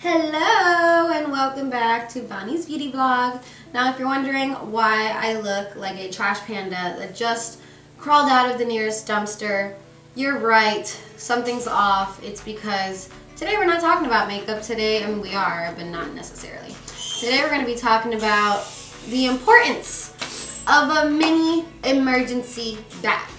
Hello and welcome back to Vani's Beauty Vlog. Now if you're wondering why I look like a trash panda that just crawled out of the nearest dumpster, you're right, something's off. It's because today we're not talking about makeup today. I mean we are, but not necessarily. Today we're going to be talking about the importance of a mini emergency bag.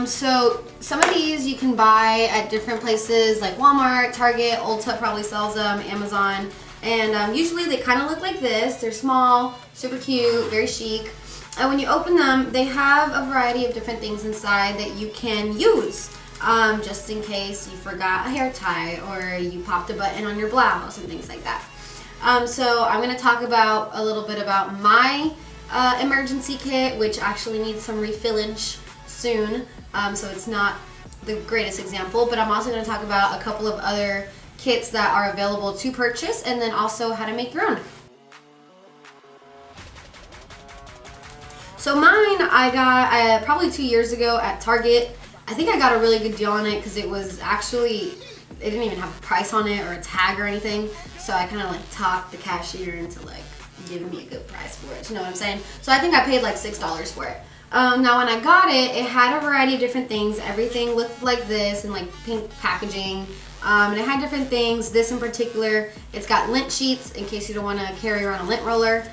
So some of these you can buy at different places like Walmart, Target, Ulta probably sells them, Amazon, and usually they kind of look like this. They're small, super cute, very chic. And when you open them, they have a variety of different things inside that you can use just in case you forgot a hair tie or you popped a button on your blouse and things like that. So I'm going to talk about a little bit about my emergency kit, which actually needs some refillage soon, so it's not the greatest example, but I'm also going to talk about a couple of other kits that are available to purchase and then also how to make your own. So mine I got probably 2 years ago at Target. I think I got a really good deal on it because it was actually, it didn't even have a price on it or a tag or anything, so I kind of like talked the cashier into like giving me a good price for it, you know what I'm saying? So I think I paid like $6 for it. Now when I got it, it had a variety of different things. Everything looked like this and like pink packaging. And it had different things. This in particular, it's got lint sheets in case you don't want to carry around a lint roller,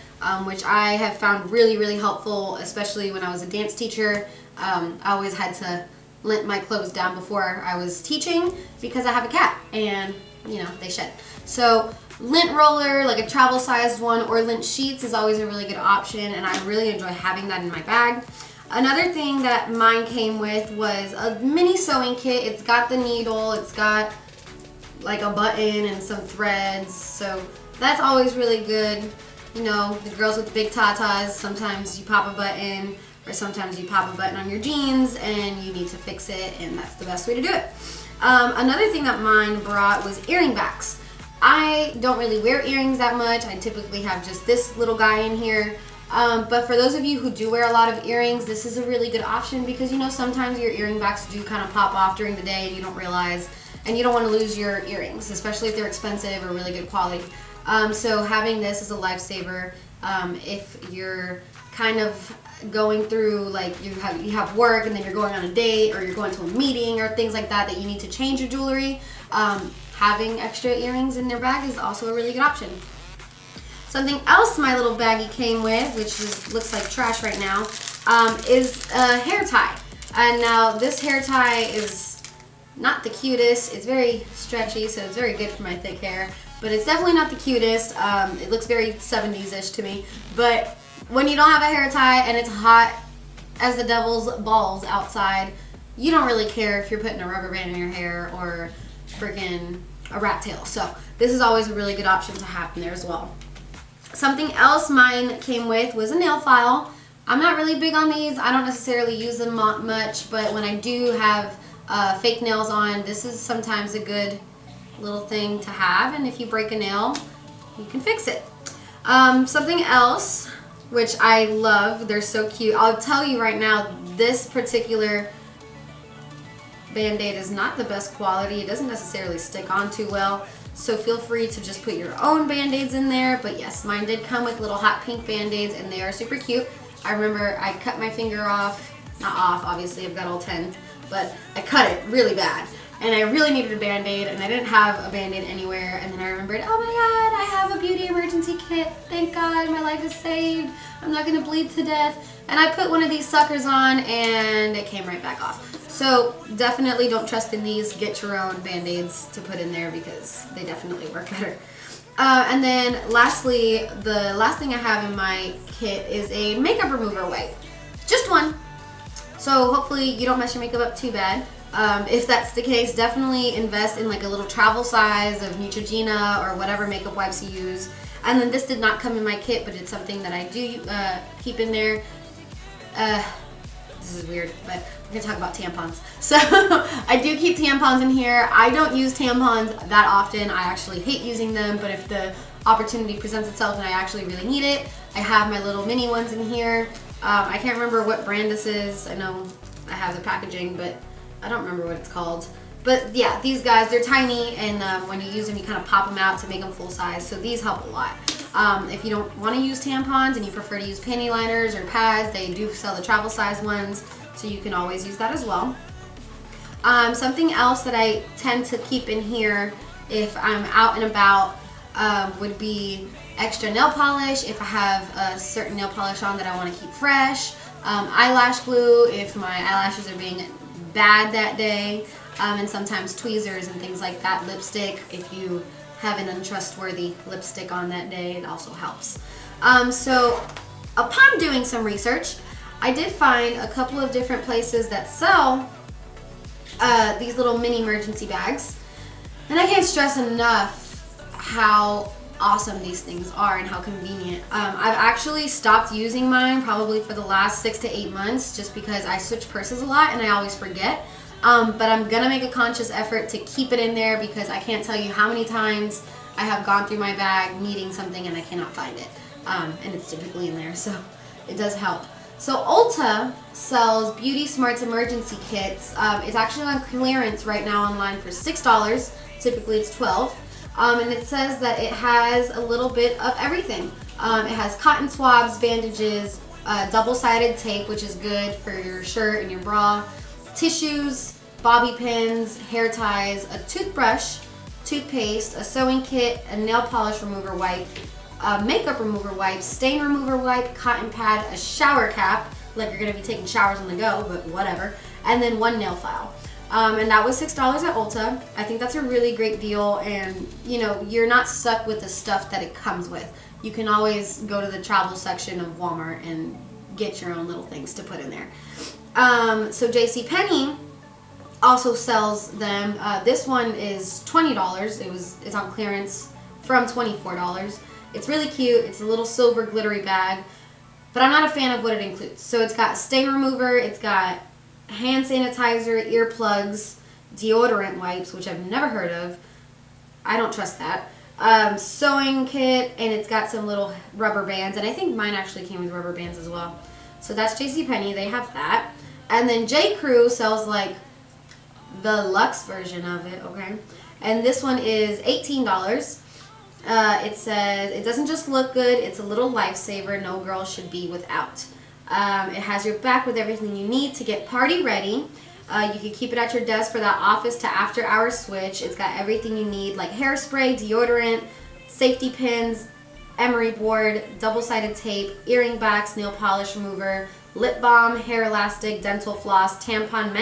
which I have found really, really helpful, especially when I was a dance teacher. I always had to lint my clothes down before I was teaching because I have a cat and, you know, they shed. So lint roller, like a travel sized one, or lint sheets is always a really good option, and I really enjoy having that in my bag. Another thing that mine came with was a mini sewing kit. It's got the needle, it's got like a button and some threads, so that's always really good. You know, the girls with big tatas, sometimes you pop a button, or sometimes you pop a button on your jeans and you need to fix it, and that's the best way to do it. Another thing that mine brought was earring backs. I don't really wear earrings that much. I typically have just this little guy in here. But for those of you who do wear a lot of earrings, this is a really good option because, you know, sometimes your earring backs do kind of pop off during the day and you don't realize, and you don't want to lose your earrings, especially if they're expensive or really good quality. So having this is a lifesaver if you're kind of going through, like you have work and then you're going on a date or you're going to a meeting or things like that you need to change your jewelry. Having extra earrings in their bag is also a really good option. Something else my little baggie came with, which looks like trash right now, is a hair tie. And now this hair tie is not the cutest. It's very stretchy, so it's very good for my thick hair, but it's definitely not the cutest. It looks very 70s-ish to me, but when you don't have a hair tie and it's hot as the devil's balls outside, you don't really care if you're putting a rubber band in your hair or freaking a rat tail. So this is always a really good option to have in there as well. Something else mine came with was a nail file. I'm not really big on these. I don't necessarily use them much, but when I do have fake nails on, this is sometimes a good little thing to have, and if you break a nail, you can fix it. Something else, which I love, they're so cute. I'll tell you right now, this particular Band-Aid is not the best quality. It doesn't necessarily stick on too well. So feel free to just put your own Band-Aids in there. But yes, mine did come with little hot pink Band-Aids and they are super cute. I remember I cut my finger off, not off, obviously I've got all 10, but I cut it really bad. And I really needed a Band-Aid and I didn't have a Band-Aid anywhere. And then I remembered, oh my God, I have a beauty emergency kit. Thank God, my life is saved. I'm not gonna bleed to death. And I put one of these suckers on and it came right back off. So definitely don't trust in these. Get your own Band-Aids to put in there because they definitely work better. And then lastly, the last thing I have in my kit is a makeup remover wipe. Just one. So hopefully you don't mess your makeup up too bad. If that's the case, definitely invest in like a little travel size of Neutrogena or whatever makeup wipes you use. And then this did not come in my kit, but it's something that I do keep in there. This is weird, but we're gonna talk about tampons. So I do keep tampons in here. I don't use tampons that often. I actually hate using them, but if the opportunity presents itself and I actually really need it, I have my little mini ones in here. I can't remember what brand this is. I know I have the packaging, but I don't remember what it's called. But yeah, these guys, they're tiny, and when you use them, you kind of pop them out to make them full size. So these help a lot. If you don't want to use tampons and you prefer to use panty liners or pads, they do sell the travel size ones, so you can always use that as well. Something else that I tend to keep in here if I'm out and about would be extra nail polish. If I have a certain nail polish on that I want to keep fresh. Eyelash glue if my eyelashes are being bad that day. And sometimes tweezers and things like that. Lipstick, if you have an untrustworthy lipstick on that day, it also helps. So upon doing some research, I did find a couple of different places that sell these little mini emergency bags. And I can't stress enough how awesome these things are and how convenient. I've actually stopped using mine probably for the last 6 to 8 months just because I switch purses a lot and I always forget. But I'm gonna make a conscious effort to keep it in there because I can't tell you how many times I have gone through my bag needing something and I cannot find it. And it's typically in there, so it does help. So Ulta sells Beauty Smarts emergency kits. It's actually on clearance right now online for $6. Typically it's $12. And it says that it has a little bit of everything. It has cotton swabs, bandages, double-sided tape, which is good for your shirt and your bra, tissues, bobby pins, hair ties, a toothbrush, toothpaste, a sewing kit, a nail polish remover wipe, a makeup remover wipe, stain remover wipe, cotton pad, a shower cap, like you're going to be taking showers on the go, but whatever, and then one nail file. And that was $6 at Ulta. I think that's a really great deal, and you know, you're not stuck with the stuff that it comes with. You can always go to the travel section of Walmart and get your own little things to put in there. So JCPenney also sells them. This one is $20. It's on clearance from $24. It's really cute. It's a little silver glittery bag, but I'm not a fan of what it includes. So it's got stain remover, it's got hand sanitizer, earplugs, deodorant wipes, which I've never heard of. I don't trust that. Sewing kit, and it's got some little rubber bands, and I think mine actually came with rubber bands as well. So that's JCPenney, they have that. And then J. Crew sells like the luxe version of it, okay? And this one is $18. It says, it doesn't just look good, it's a little lifesaver no girl should be without. It has your back with everything you need to get party ready. You can keep it at your desk for that office to after hours switch. It's got everything you need like hairspray, deodorant, safety pins, emery board, double-sided tape, earring backs, nail polish remover, lip balm, hair elastic, dental floss, tampon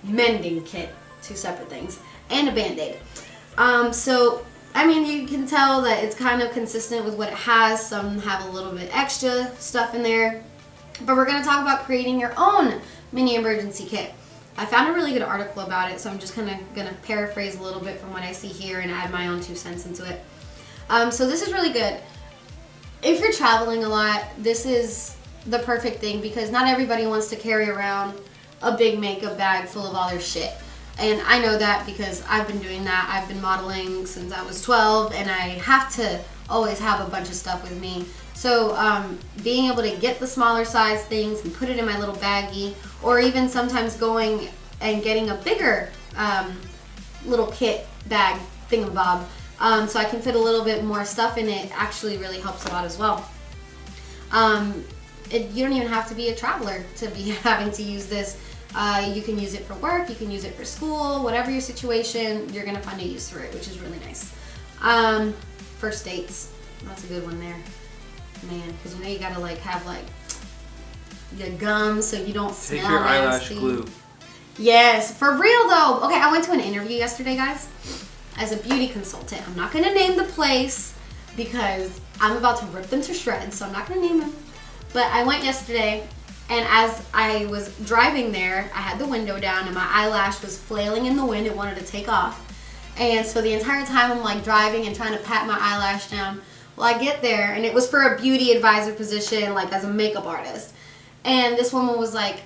mending kit, 2 separate things, and a Band-Aid. So, I mean, you can tell that it's kind of consistent with what it has. Some have a little bit extra stuff in there. But we're going to talk about creating your own mini emergency kit. I found a really good article about it, so I'm just kind of going to paraphrase a little bit from what I see here and add my own 2 cents into it. So this is really good. If you're traveling a lot, this is the perfect thing because not everybody wants to carry around a big makeup bag full of all their shit. And I know that because I've been doing that. I've been modeling since I was 12 and I have to always have a bunch of stuff with me. So being able to get the smaller size things and put it in my little baggie, or even sometimes going and getting a bigger little kit bag thingamabob so I can fit a little bit more stuff in it, actually really helps a lot as well. You don't even have to be a traveler to be having to use this. You can use it for work, you can use it for school, whatever your situation, you're gonna find a use for it, which is really nice. First dates, that's a good one there, man, because you know you gotta like have like the gum so you don't smell. Take your nasty. eyelash glue. Yes, for real though. Okay, I went to an interview yesterday, guys, as a beauty consultant. I'm not gonna name the place because I'm about to rip them to shreds, so I'm not gonna name them. But I went yesterday. And as I was driving there, I had the window down and my eyelash was flailing in the wind. It wanted to take off. And so the entire time I'm like driving and trying to pat my eyelash down. Well, I get there and it was for a beauty advisor position, like as a makeup artist. And this woman was like,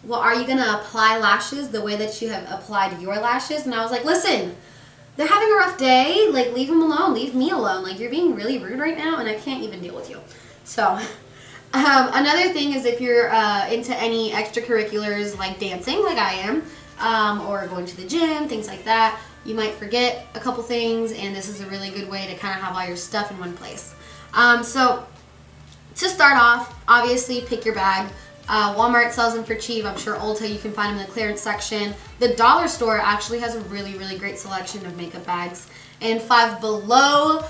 well, are you going to apply lashes the way that you have applied your lashes? And I was like, listen, they're having a rough day. Like, leave them alone. Leave me alone. Like, you're being really rude right now and I can't even deal with you. So... another thing is if you're into any extracurriculars like dancing, like I am, or going to the gym, things like that. You might forget a couple things, and this is a really good way to kind of have all your stuff in one place. So to start off, obviously pick your bag. Walmart sells them for cheap. I'm sure Ulta, you can find them in the clearance section. The dollar store actually has a really, really great selection of makeup bags. And Five Below,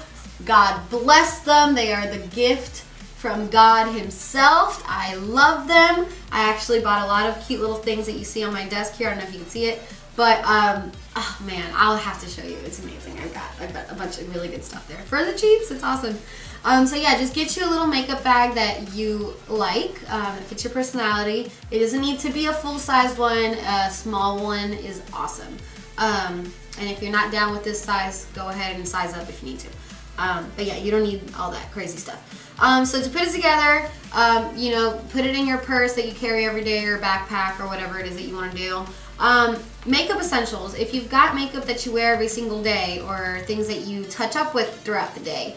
God bless them. They are the gift from God himself. I love them. I actually bought a lot of cute little things that you see on my desk here. I don't know if you can see it, but oh man, I'll have to show you. It's amazing. I've got a bunch of really good stuff there for the cheaps. It's awesome. So yeah, just get you a little makeup bag that you like. It fits your personality. It doesn't need to be a full-sized one. A small one is awesome. And if you're not down with this size, go ahead and size up if you need to. But yeah, you don't need all that crazy stuff. So to put it together, you know, put it in your purse that you carry every day, or backpack, or whatever it is that you want to do. Makeup essentials. If you've got makeup that you wear every single day, or things that you touch up with throughout the day,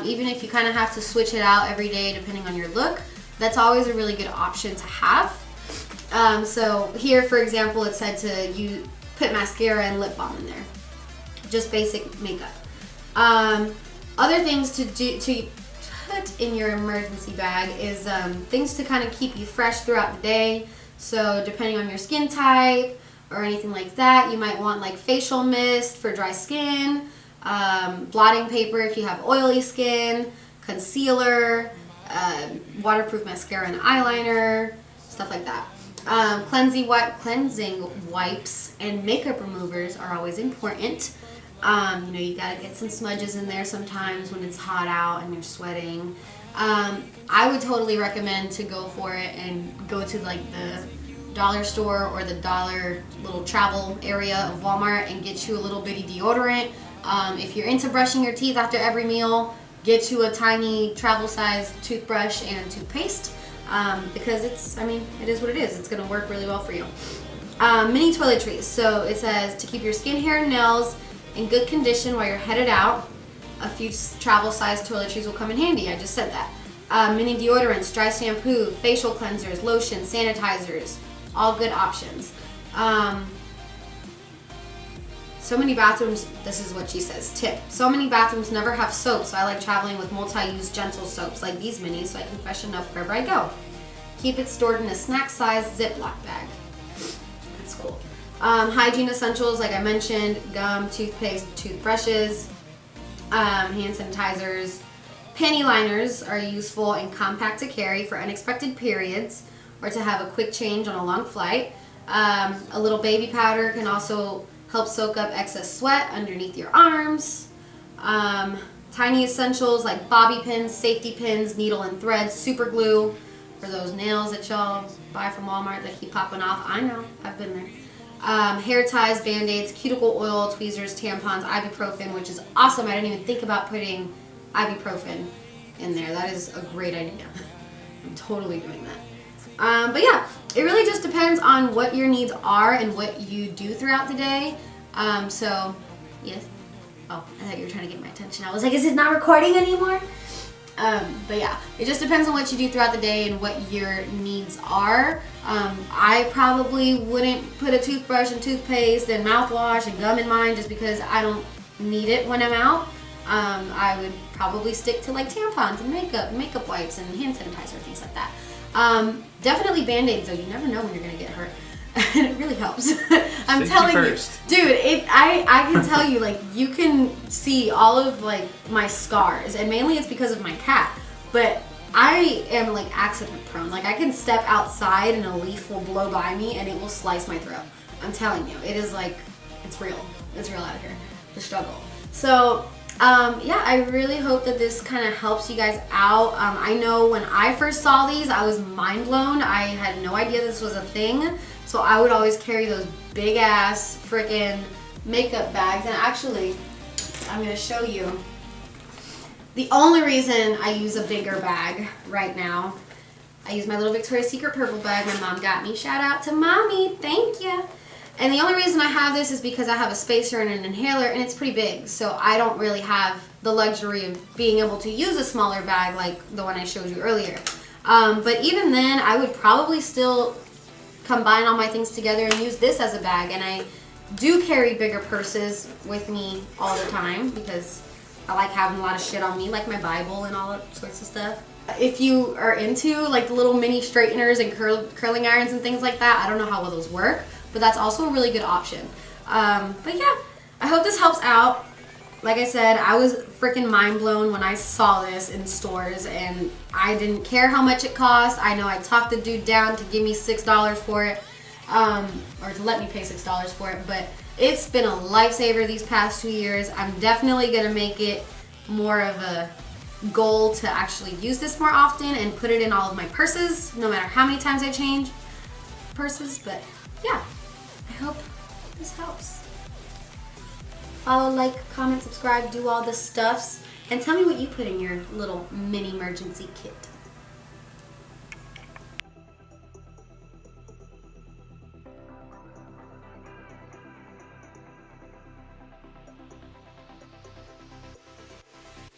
even if you kind of have to switch it out every day depending on your look, that's always a really good option to have. So here, for example, it said to put mascara and lip balm in there. Just basic makeup. Other things to put in your emergency bag is things to kind of keep you fresh throughout the day. So depending on your skin type or anything like that, you might want like facial mist for dry skin, blotting paper if you have oily skin, concealer, waterproof mascara and eyeliner, stuff like that. Cleansing wipes and makeup removers are always important. You know, you gotta get some smudges in there sometimes when it's hot out and you're sweating. I would totally recommend to go for it and go to like the dollar store or the dollar little travel area of Walmart and get you a little bitty deodorant. If you're into brushing your teeth after every meal, get you a tiny travel size toothbrush and toothpaste, because it is what it is. It's gonna work really well for you. Mini toiletries. So it says to keep your skin, hair, and nails in good condition while you're headed out. A few travel size toiletries will come in handy. I just said that. Mini deodorants, dry shampoo, facial cleansers, lotions, sanitizers, all good options. So many bathrooms, this is what she says, tip. So many bathrooms never have soap, so I like traveling with multi-use gentle soaps like these minis so I can freshen up wherever I go. Keep it stored in a snack size Ziploc bag. That's cool. Hygiene essentials, like I mentioned, gum, toothpaste, toothbrushes, hand sanitizers. Panty liners are useful and compact to carry for unexpected periods or to have a quick change on a long flight. A little baby powder can also help soak up excess sweat underneath your arms. Tiny essentials like bobby pins, safety pins, needle and thread, super glue for those nails that y'all buy from Walmart that keep popping off. I know, I've been there. Hair ties, band-aids, cuticle oil, tweezers, tampons, ibuprofen, which is awesome. I didn't even think about putting ibuprofen in there. That is a great idea. I'm totally doing that. But yeah, it really just depends on what your needs are and what you do throughout the day. So, yes. Oh, I thought you were trying to get my attention. I was like, is it not recording anymore? But yeah, it just depends on what you do throughout the day and what your needs are. I probably wouldn't put a toothbrush and toothpaste and mouthwash and gum in mine just because I don't need it when I'm out. I would probably stick to like tampons and makeup wipes and hand sanitizer, things like that. Definitely Band-Aids though, you never know when you're gonna get hurt. And it really helps. I'm telling you, dude, I can tell you, like, you can see all of like my scars, and mainly it's because of my cat, but I am like accident prone. Like, I can step outside and a leaf will blow by me and it will slice my throat. I'm telling you, it is like, it's real out here, the struggle. So yeah, I really hope that this kind of helps you guys out. I know when I first saw these, I was mind blown. I had no idea this was a thing. So I would always carry those big ass freaking makeup bags. And actually, I'm going to show you. The only reason I use a bigger bag right now, I use my little Victoria's Secret purple bag my mom got me. Shout out to mommy. Thank you. And the only reason I have this is because I have a spacer and an inhaler, and it's pretty big. So I don't really have the luxury of being able to use a smaller bag like the one I showed you earlier. But even then, I would probably still combine all my things together and use this as a bag. And I do carry bigger purses with me all the time because I like having a lot of shit on me, like my Bible and all that sorts of stuff. If you are into like the little mini straighteners and curling irons and things like that, I don't know how well those work, but that's also a really good option. But yeah, I hope this helps out. Like I said, I was freaking mind blown when I saw this in stores, and I didn't care how much it cost. I know I talked the dude down to give me $6 for it, or to let me pay $6 for it, but it's been a lifesaver these past 2 years. I'm definitely going to make it more of a goal to actually use this more often and put it in all of my purses, no matter how many times I change purses. But yeah, I hope this helps. Follow, like, comment, subscribe, do all the stuffs, and tell me what you put in your little mini emergency kit.